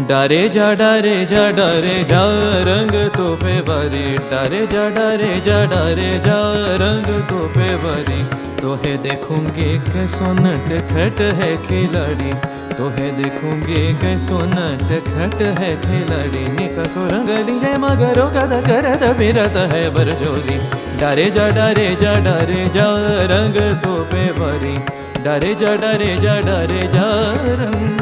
डरे जा रंग तो पे वरी डरे जा रंग तो पे वरी तोहे देखूंगी कैसो नटखट है खिलाड़ी तोहे देखूंगी कैसो नटखट है खिलाड़ी निकसो रंगली है मगरो कदा करत बिरत है बरजोरी डरे जा रंग तो पे वरी डरे जा रंग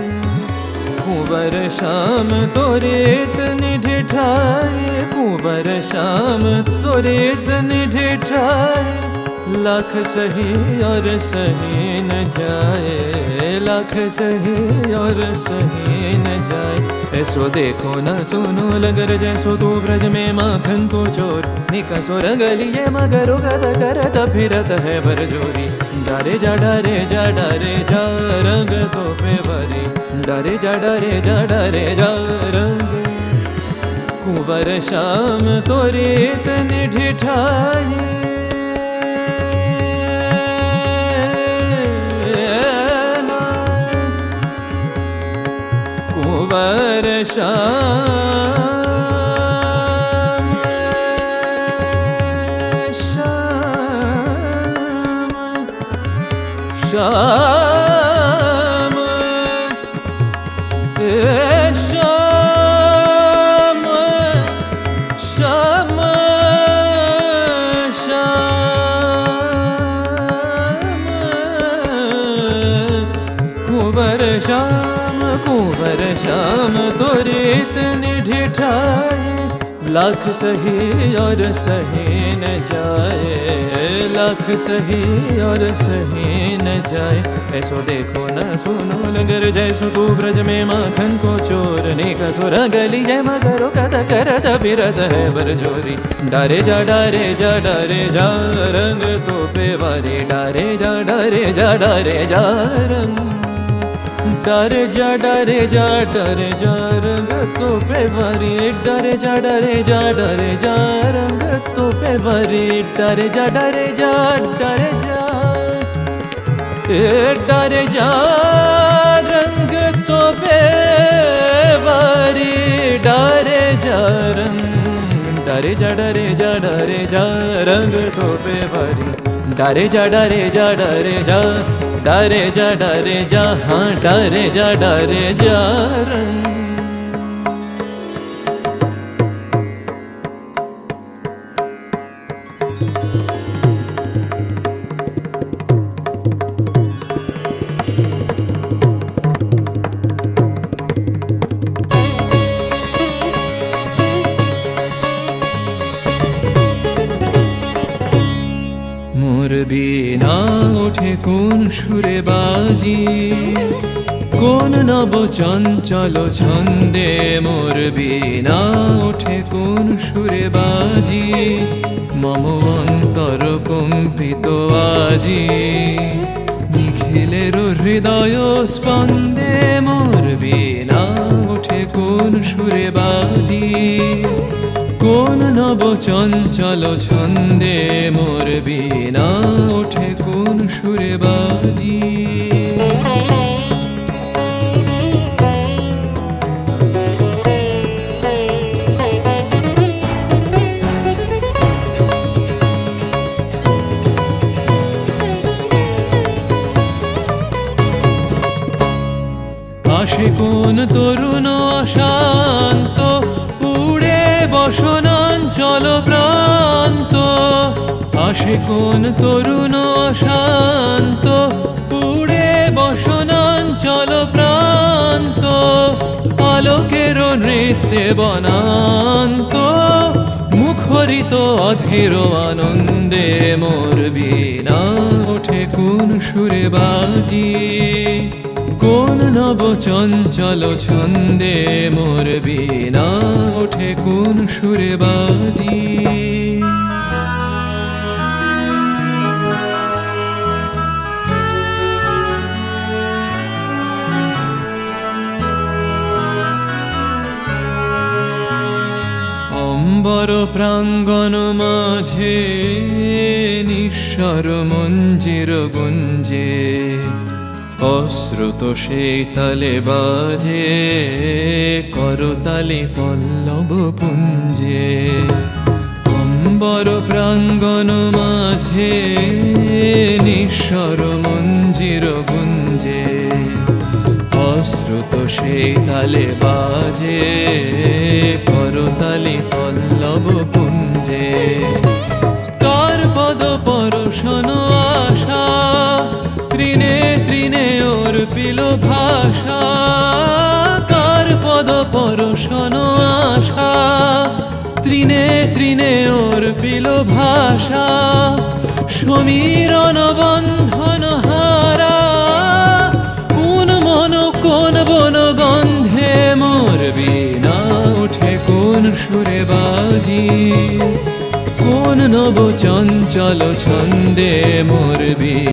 कुंवर श्याम तोरे इतनी ढिठाई कुंवर श्याम तोरे इतनी ढिठाई लाख सही और सही न जाए लाख सही और सही न जाए ऐसो देखो न सुनो लगर जैसो तू ब्रज में माखन को चोर निकसो रंगली ये मगरो गद करत फिरत है बरजोरी डरे जा रंग तो पे वरी डरे जा रंग कुंवर श्याम तोरे इतनी ढिठाई कुंवर श्याम श्याम श्याम कुंवर श्याम तोरे इतनी ढिठाई लाख सही और सही न जाए लाख सही और सही न जाए ऐसो देखो न सुनो लगर जैसो तू ब्रज में माखन को चोर निकसो रंगली है मगरो कद करत बिरत है बरजोरी डरे जा रंग तो पे वारी डरे जा रंग डरे जा रंग तो पे वरी डरे जा रंग तो पे वरी डरे जा रंग तो पे वरी डरे जा रंग तो पे वरी डरे जा हाँ डरे जा रंग मोर बिना उठे কোন সুরে বাজি কোন নব চঞ্চল ছন্দে মোর বিনা ওঠে কোন সুরে বাজি মম অন্তর কম্পিত আজি নিখিলের হৃদয় স্পন্দে মোর বিনা ওঠে কোন সুরে বাজি কোন নব চঞ্চল ছন্দে মোর বিনা ওঠে কোন সুরে বাজি আসে কোন তরুণ অশান্ত উড়ে বসনাঞ্চল প্রান্ত আসে কোন তরুণ অশান্ত উড়ে বসনাঞ্চল প্রান্ত আলোকের নৃত্যে বনান্ত মুখরিত অধীর আনন্দে মোর বিনা ওঠে কোন সুরে বাজি কোন নব চঞ্চল ছন্দে মোর বিনা ওঠে কোন সুরে বাজি অম্বর প্রাঙ্গণ মাঝে নিঃস্বর মঞ্জির গুঞ্জে, অশ্রুত সেই তালে বাজে করতালি পল্লব পুঞ্জে। অম্বর প্রাঙ্গণ মাঝে নিঃস্বর মঞ্জির গুঞ্জে, অশ্রুত সেই তালে বাজে করতালি পল্লব পুঞ্জে। কার পদ পরশন আশা তৃণে তৃণে অর্পিল ভাষা, কার পদ পরশন আশা তৃণে তৃণে অর্পিল ভাষা। সমীরণ বন্ধন হারা কোন মন কোন বন গন্ধে, মোর বীণা ওঠে কোন সুরে বাজি, কোন নব চঞ্চল ছন্দে মোর বীণা।